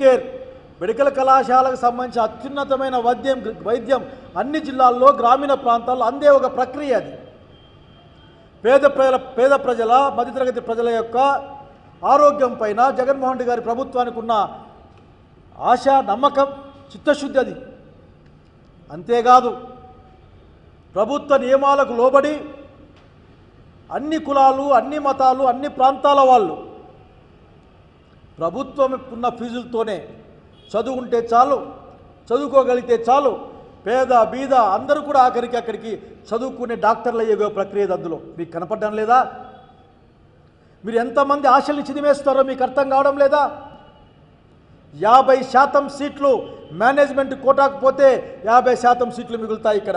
Care medical కళాశాలకు సంబంధించి అత్యున్నతమైన వైద్యం అన్ని జిల్లాల్లో గ్రామీణ ప్రాంతాల్లో అందే ఒక ప్రక్రియ. అది పేద ప్రజల మధ్యతరగతి ప్రజల యొక్క ఆరోగ్యం పైన జగన్మోహన్ రెడ్డి గారి ప్రభుత్వానికి ఉన్న ఆశ, నమ్మకం, చిత్తశుద్ధి అది. అంతేకాదు ప్రభుత్వ నియమాలకు లోబడి అన్ని కులాలు, అన్ని మతాలు, అన్ని ప్రాంతాల వాళ్ళు ప్రభుత్వం ఉన్న ఫీజులతోనే చదువుకుంటే చాలు, చదువుకోగలిగితే చాలు, పేద బీద అందరూ కూడా ఆఖరికి అక్కడికి చదువుకునే డాక్టర్లు అయ్యే ప్రక్రియ అందులో మీకు కనపడడం లేదా? మీరు ఎంతమంది ఆశల్ని చిదిమేస్తారో మీకు అర్థం కావడం లేదా? 50% సీట్లు మేనేజ్మెంట్ కోటాకు పోతే 50% సీట్లు మిగులుతాయి ఇక్కడ.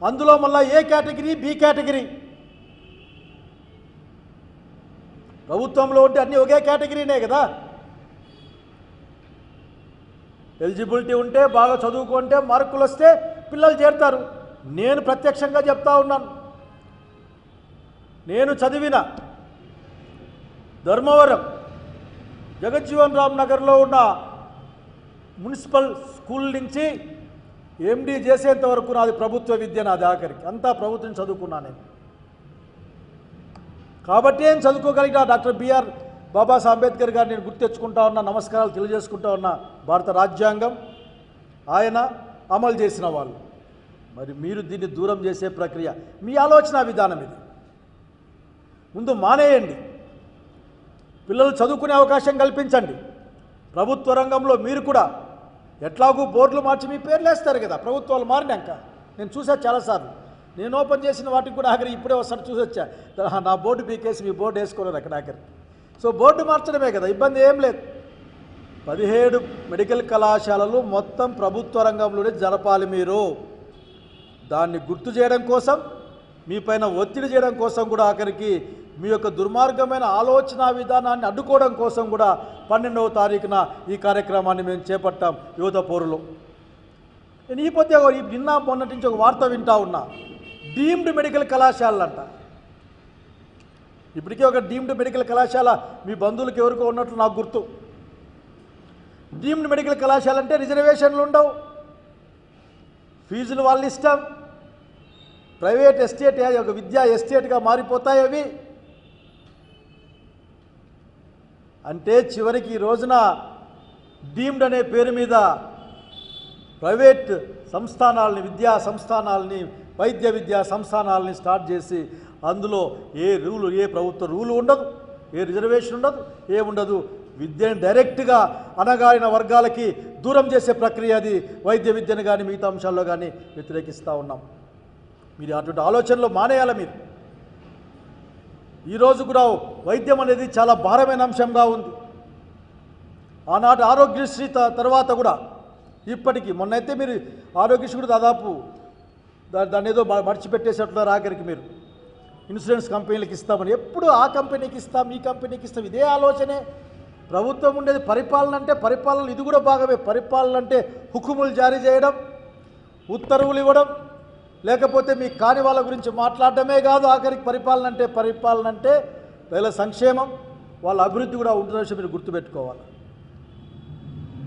అందులో మళ్ళీ ఏ కేటగిరీ, బి కేటగిరీ. ప్రభుత్వంలో ఉంటే అన్నీ ఒకే కేటగిరీనే కదా. ఎలిజిబిలిటీ ఉంటే, బాగా చదువుకుంటే, మార్కులు వస్తే పిల్లలు చేరుతారు. నేను ప్రత్యక్షంగా చెప్తా ఉన్నాను. నేను చదివిన ధర్మవరం జగజ్జీవన్ రామ్ నగర్లో ఉన్న మున్సిపల్ స్కూల్ నుంచి ఎండి చేసేంత వరకు నాది ప్రభుత్వ విద్య. నాది ఆఖరికి అంతా ప్రభుత్వం చదువుకున్నాను నేను. కాబట్టి ఏం చదువుకోగలిగిన డాక్టర్ బిఆర్ బాబాసాహెబ్ అంబేద్కర్ గారు నేను గుర్తు తెచ్చుకుంటా ఉన్నా, నమస్కారాలు తెలియజేసుకుంటా ఉన్నా. భారత రాజ్యాంగం ఆయన అమలు చేసిన వాళ్ళు. మరి మీరు దీన్ని దూరం చేసే ప్రక్రియ, మీ ఆలోచన విధానం ఇది. ముందు మానేయండి, పిల్లలు చదువుకునే అవకాశం కల్పించండి. ప్రభుత్వ రంగంలో మీరు కూడా ఎట్లాగూ బోర్డులు మార్చి మీ పేర్లు వేస్తారు కదా ప్రభుత్వాలు మారినాక. నేను చూసా చాలాసార్లు. నేను ఓపెన్ చేసిన వాటికి కూడా ఆఖరి ఇప్పుడే ఒకసారి చూసొచ్చా. నా బోర్డు పీకేసి మీ బోర్డు వేసుకోలేదు అక్కడ ఆఖరి. సో బోర్డు మార్చడమే కదా, ఇబ్బంది ఏం లేదు. 17 మెడికల్ కళాశాలలు మొత్తం ప్రభుత్వ రంగంలోనే జరపాలి. మీరు దాన్ని గుర్తు చేయడం కోసం, మీ పైన ఒత్తిడి చేయడం కోసం కూడా ఆఖరికి మీ యొక్క దుర్మార్గమైన ఆలోచన విధానాన్ని అడ్డుకోవడం కోసం కూడా 12వ తారీఖున ఈ కార్యక్రమాన్ని మేము చేపట్టాం యువత పోరులో. నేను ఈ పొద్దు నిన్న మొన్నటి నుంచి ఒక వార్త వింటా ఉన్నా. డీమ్డ్ మెడికల్ కళాశాలలు అంట. ఇప్పటికే ఒక డీమ్డ్ మెడికల్ కళాశాల మీ బంధువులకు ఎవరికో ఉన్నట్లు నాకు గుర్తు. డీమ్డ్ మెడికల్ కళాశాల అంటే రిజర్వేషన్లు ఉండవు, ఫీజులు వాళ్ళ ఇష్టం, ప్రైవేట్ ఎస్టేట్, ఒక విద్యా ఎస్టేట్గా మారిపోతాయి అవి. అంటే చివరికి ఈ రోజున డీమ్డ్ అనే పేరు మీద ప్రైవేట్ సంస్థానాలని, విద్యా సంస్థానాలని, వైద్య విద్యా సంస్థానాలని స్టార్ట్ చేసి అందులో ఏ ప్రభుత్వ రూలు ఉండదు, ఏ రిజర్వేషన్ ఉండదు, ఏముండదు. విద్యను డైరెక్ట్గా అణగారిన వర్గాలకి దూరం చేసే ప్రక్రియ అది. వైద్య విద్యను కానీ మిగతా అంశాల్లో కానీ వ్యతిరేకిస్తూ ఉన్నాం. మీరు అటువంటి ఆలోచనలు మానేయాలి. మీరు ఈరోజు కూడా వైద్యం అనేది చాలా భారమైన అంశంగా ఉంది. ఆనాటి ఆరోగ్యశ్రీ తర్వాత కూడా ఇప్పటికీ మొన్నైతే మీరు ఆరోగ్యశ్రీ కూడా దాదాపు దాన్ని ఏదో మర్చిపెట్టేసేట్టున్నారు. ఆఖరికి మీరు ఇన్సూరెన్స్ కంపెనీలకు ఇస్తామని, ఎప్పుడు ఆ కంపెనీకి ఇస్తాం, ఈ కంపెనీకి ఇస్తాం, ఇదే ఆలోచనే. ప్రభుత్వం ఉండేది పరిపాలన అంటే, పరిపాలన ఇది కూడా భాగమే. పరిపాలన అంటే హుకుములు జారీ చేయడం, ఉత్తర్వులు ఇవ్వడం, లేకపోతే మీ కాని వాళ్ళ గురించి మాట్లాడటమే కాదు. ఆఖరికి పరిపాలన అంటే ప్రజల సంక్షేమం, వాళ్ళ అభివృద్ధి కూడా ఉంటున్న విషయం మీరు గుర్తుపెట్టుకోవాలి.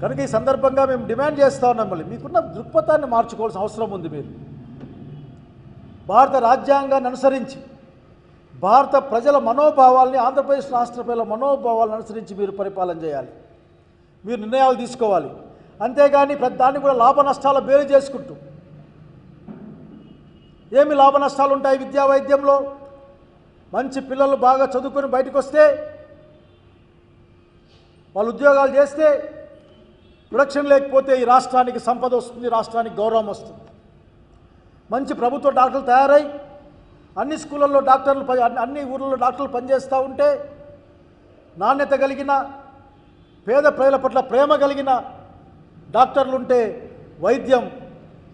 కనుక ఈ సందర్భంగా మేము డిమాండ్ చేస్తూ ఉన్నాం, మళ్ళీ మీకున్న దృక్పథాన్ని మార్చుకోవాల్సిన అవసరం ఉంది. మీరు భారత రాజ్యాంగాన్ని అనుసరించి, భారత ప్రజల మనోభావాల్ని, ఆంధ్రప్రదేశ్ రాష్ట్ర ప్రజల మనోభావాలను అనుసరించి మీరు పరిపాలన చేయాలి, మీరు నిర్ణయాలు తీసుకోవాలి. అంతేగాని దాన్ని కూడా లాభ నష్టాల బేరు చేసుకుంటూ, ఏమి లాభ నష్టాలు ఉంటాయి విద్యా వైద్యంలో? మంచి పిల్లలు బాగా చదువుకొని బయటకు వస్తే, వాళ్ళు ఉద్యోగాలు చేస్తే, ప్రొడక్షన్ లేకపోతే ఈ రాష్ట్రానికి సంపద వస్తుంది, రాష్ట్రానికి గౌరవం వస్తుంది. మంచి ప్రభుత్వ డాక్టర్లు తయారై అన్ని స్కూళ్ళల్లో డాక్టర్లు, అన్ని ఊళ్ళలో డాక్టర్లు పనిచేస్తూ ఉంటే, నాణ్యత కలిగిన, పేద ప్రజల పట్ల ప్రేమ కలిగిన డాక్టర్లు ఉంటే వైద్యం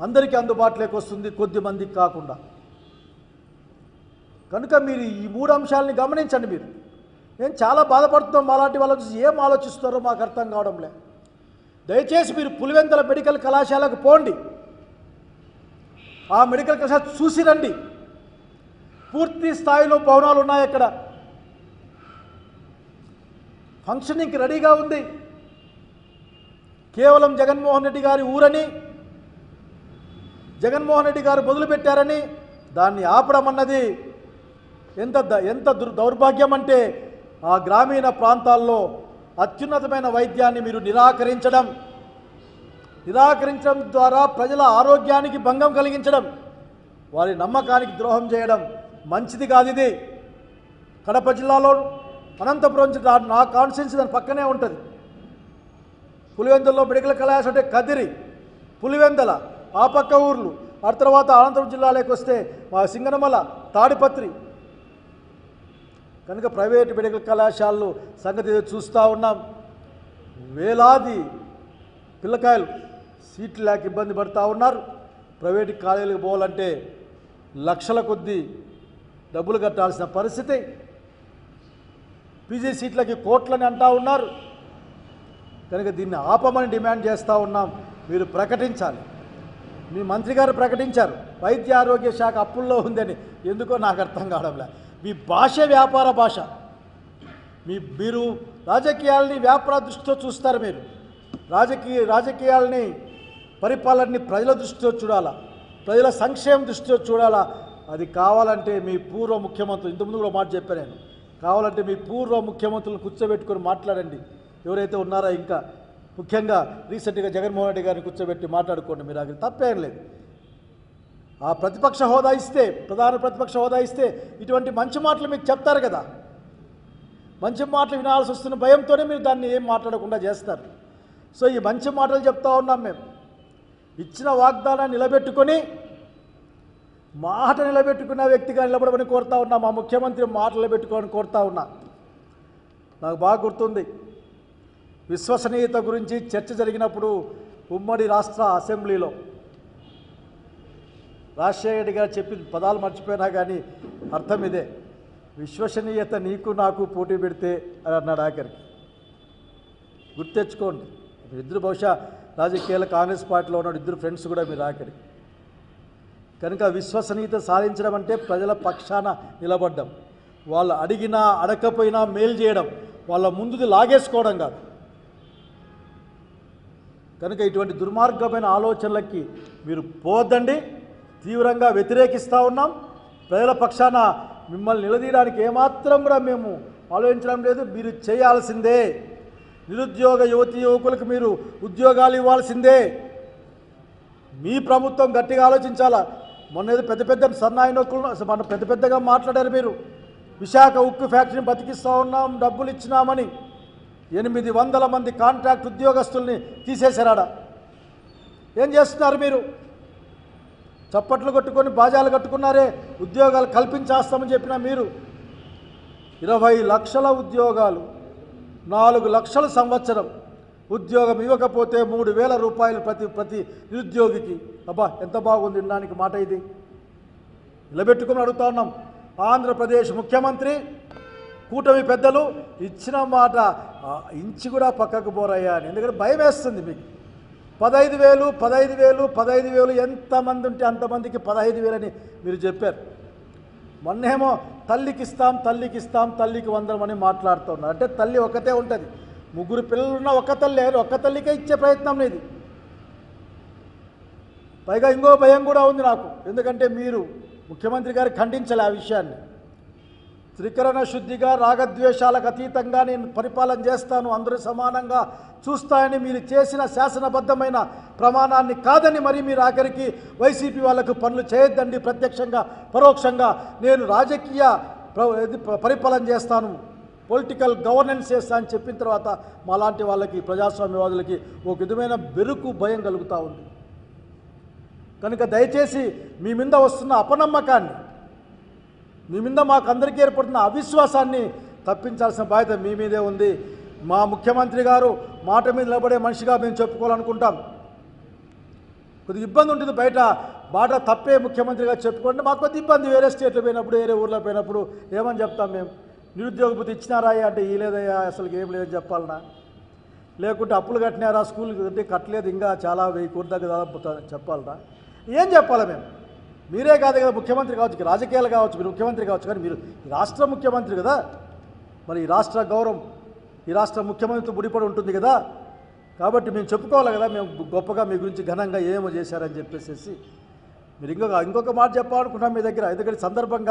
అందరికీ అందుబాటులోకి వస్తుంది, కొద్ది మందికి కాకుండా. కనుక మీరు ఈ 3 అంశాలని గమనించండి. మీరు నేను చాలా బాధపడుతున్నాం. అలాంటి వాళ్ళ చూసి ఏం ఆలోచిస్తారో మాకు అర్థం కావడం లేదు. దయచేసి మీరు పులివెందుల మెడికల్ కళాశాలకు పోండి, ఆ మెడికల్ కళాశాల చూసి రండి. పూర్తి స్థాయిలో భవనాలు ఉన్నాయి అక్కడ, ఫంక్షనింగ్కి రెడీగా ఉంది. కేవలం జగన్మోహన్ రెడ్డి గారి ఊరని, జగన్మోహన్ రెడ్డి గారు మొదలుపెట్టారని దాన్ని ఆపడం అన్నది ఎంత దౌర్భాగ్యం అంటే ఆ గ్రామీణ ప్రాంతాల్లో అత్యున్నతమైన వైద్యాన్ని మీరు నిరాకరించడం ద్వారా ప్రజల ఆరోగ్యానికి భంగం కలిగించడం, వారి నమ్మకానికి ద్రోహం చేయడం మంచిది కాదు. ఇది కడప జిల్లాలో అనంతపురం జిల్లా నా కాన్స్టిట్యున్సీ దాని పక్కనే ఉంటుంది. పులివెందుల్లో మెడికల్ కళాశాల అంటే కదిరి, పులివెందల, ఆ పక్క ఊర్లు, ఆ తర్వాత అనంతపురం జిల్లాలోకి వస్తే మా సింగనమల, తాడిపత్రి. కనుక ప్రైవేటు మెడికల్ కళాశాలలు సంగతి చూస్తూ ఉన్నాం. వేలాది పిల్లకాయలు సీట్లు లేక ఇబ్బంది పడుతూ ఉన్నారు. ప్రైవేటు కాలేజీలకు పోవాలంటే లక్షల కొద్దీ డబ్బులు కట్టాల్సిన పరిస్థితి. పీజీ సీట్లకి కోట్లని అంటూ ఉన్నారు. కనుక దీన్ని ఆపమని డిమాండ్ చేస్తూ ఉన్నాం. మీరు ప్రకటించాలి. మీ మంత్రి గారు ప్రకటించారు వైద్య ఆరోగ్య శాఖ అప్పుల్లో ఉందని. ఎందుకో నాకు అర్థం కావడంలే. మీ భాష వ్యాపార భాష. మీరు రాజకీయాలని వ్యాపార దృష్టితో చూస్తారు. మీరు రాజకీయాలని, పరిపాలనని ప్రజల దృష్టితో చూడాలా, ప్రజల సంక్షేమం దృష్టితో చూడాలా. అది కావాలంటే మీ పూర్వ ముఖ్యమంత్రులు, ఇంతకుముందు కూడా మాట చెప్పాను నేను, కావాలంటే మీ పూర్వ ముఖ్యమంత్రులను కూర్చోబెట్టుకొని మాట్లాడండి. ఎవరైతే ఉన్నారో ఇంకా ముఖ్యంగా రీసెంట్గా జగన్మోహన్ రెడ్డి గారిని కూర్చోబెట్టి మాట్లాడుకోండి. మీరు అది తప్పేం లేదు. ఆ ప్రతిపక్ష హోదా ఇస్తే, ప్రధాన ప్రతిపక్ష హోదా ఇస్తే ఇటువంటి మంచి మాటలు మీకు చెప్తారు కదా. మంచి మాటలు వినాల్సి వస్తున్న భయంతోనే మీరు దాన్ని ఏం మాట్లాడకుండా చేస్తారు. సో ఈ మంచి మాటలు చెప్తా ఉన్నాం. మేము ఇచ్చిన వాగ్దానాన్ని నిలబెట్టుకొని, మాట నిలబెట్టుకున్న వ్యక్తిగా నిలబడమని కోరుతా ఉన్నా. మా ముఖ్యమంత్రి మాట నిలబెట్టుకోవాలని కోరుతా ఉన్నా. నాకు బాగా గుర్తుంది, విశ్వసనీయత గురించి చర్చ జరిగినప్పుడు ఉమ్మడి రాష్ట్ర అసెంబ్లీలో రాజశేఖర రెడ్డి గారు చెప్పిన పదాలు మర్చిపోయినా కానీ అర్థం ఇదే. విశ్వసనీయత నీకు నాకు పోటీ పెడితే అని అన్నాడు ఆఖరికి. గుర్తెచ్చుకోండి. ఇద్దరు బహుశా రాజకీయాల కాంగ్రెస్ పార్టీలో ఉన్న ఇద్దరు ఫ్రెండ్స్ కూడా మీరు ఆఖరి. కనుక విశ్వసనీయత సాధించడం అంటే ప్రజల పక్షాన నిలబడ్డం, వాళ్ళు అడిగినా అడగకపోయినా మేలు చేయడం, వాళ్ళ ముందుది లాగేసుకోవడం కాదు. కనుక ఇటువంటి దుర్మార్గమైన ఆలోచనలకి మీరు పోవద్దండి. తీవ్రంగా వ్యతిరేకిస్తూ ఉన్నాం. ప్రజల పక్షాన మిమ్మల్ని నిలదీయడానికి ఏమాత్రం కూడా మేము ఆలోచించడం లేదు. మీరు చేయాల్సిందే. నిరుద్యోగ యువతీ యువకులకు మీరు ఉద్యోగాలు ఇవ్వాల్సిందే. మీ ప్రభుత్వం గట్టిగా ఆలోచించాలా. మొన్న ఏదో పెద్ద సన్నాయి నొక్కులు మన పెద్దగా మాట్లాడారు మీరు. విశాఖ ఉక్కు ఫ్యాక్టరీని బతికిస్తూ ఉన్నాం, డబ్బులు ఇచ్చినామని 800 మంది కాంట్రాక్ట్ ఉద్యోగస్తుల్ని తీసేశారాడ. ఏం చేస్తున్నారు మీరు? చప్పట్లు కొట్టుకొని బాజాలు కట్టుకున్నారే. ఉద్యోగాలు కల్పించేస్తామని చెప్పినా మీరు 20 లక్షల ఉద్యోగాలు, 4 లక్షల సంవత్సరం. ఉద్యోగం ఇవ్వకపోతే 3,000 రూపాయలు ప్రతి నిరుద్యోగికి. అబ్బా ఎంత బాగుంది వినడానికి మాట. ఇది నిలబెట్టుకుని అడుగుతా ఉన్నాం. ఆంధ్రప్రదేశ్ ముఖ్యమంత్రి, కూటమి పెద్దలు ఇచ్చిన మాట ఇంచి కూడా పక్కకు పోరయ్యా అని. ఎందుకంటే భయం వేస్తుంది మీకు. 15,000 ఎంతమంది ఉంటే అంతమందికి 15,000 అని మీరు చెప్పారు. మొన్నేమో తల్లికి ఇస్తాం, తల్లికి 100 అని మాట్లాడుతున్నారు. అంటే తల్లి ఒకటే ఉంటుంది. 3 పిల్లలున్న ఒక్క తల్లికే ఇచ్చే ప్రయత్నం ఇది. పైగా ఇంకో భయం కూడా ఉంది నాకు. ఎందుకంటే మీరు ముఖ్యమంత్రి గారు ఖండించాలి ఆ విషయాన్ని. త్రికరణ శుద్ధిగా, రాగద్వేషాలకు అతీతంగా నేను పరిపాలన చేస్తాను, అందరూ సమానంగా చూస్తాయని మీరు చేసిన శాసనబద్ధమైన ప్రమాణాన్ని కాదని మరి మీరు ఆఖరికి వైసీపీ వాళ్ళకు పనులు చేయొద్దండి, ప్రత్యక్షంగా పరోక్షంగా నేను రాజకీయ పరిపాలన చేస్తాను, పొలిటికల్ గవర్నెన్స్ చేస్తా అని చెప్పిన తర్వాత మాలాంటి వాళ్ళకి, ప్రజాస్వామ్యవాదులకి ఒక విధమైన బెరుకు, భయం కలుగుతూ ఉంది. కనుక దయచేసి మీ మీద వస్తున్న అపనమ్మకాన్ని, మీ మీద మాకందరికీ ఏర్పడుతున్న అవిశ్వాసాన్ని తప్పించాల్సిన బాధ్యత మీ మీదే ఉంది. మా ముఖ్యమంత్రి గారు మాట మీద నిలబడే మనిషిగా మేము చెప్పుకోవాలనుకుంటాం. కొద్దిగా ఇబ్బంది ఉంటుంది బయట, మాట తప్పే ముఖ్యమంత్రిగా చెప్పుకుంటే మాకు కొద్ది ఇబ్బంది. వేరే స్టేట్లో పోయినప్పుడు, వేరే ఊర్లో పోయినప్పుడు ఏమని చెప్తాం మేము? నిరుద్యోగ భృతి ఇచ్చినారాయా అంటే ఈ లేదయ్యా, అసలు ఏం లేదని చెప్పాలనా? లేకుంటే అప్పులు కట్టినారా, స్కూల్కి అంటే కట్టలేదు, ఇంకా చాలా 1000 కోట్ల దాకా చెప్పాలనా? ఏం చెప్పాలి మేము? మీరే కాదు కదా ముఖ్యమంత్రి కావచ్చు, రాజకీయాలు కావచ్చు, మీరు ముఖ్యమంత్రి కావచ్చు, కానీ మీరు రాష్ట్ర ముఖ్యమంత్రి కదా. మరి ఈ రాష్ట్ర గౌరవం ఈ రాష్ట్ర ముఖ్యమంత్రితో ముడిపడి ఉంటుంది కదా. కాబట్టి మేము చెప్పుకోవాలి కదా, మేము గొప్పగా మీ గురించి ఘనంగా ఏమో చేశారని చెప్పేసి. మీరు ఇంకొక మాట చెప్పాలనుకున్నాం మీ దగ్గర, ఎందుకంటే సందర్భంగా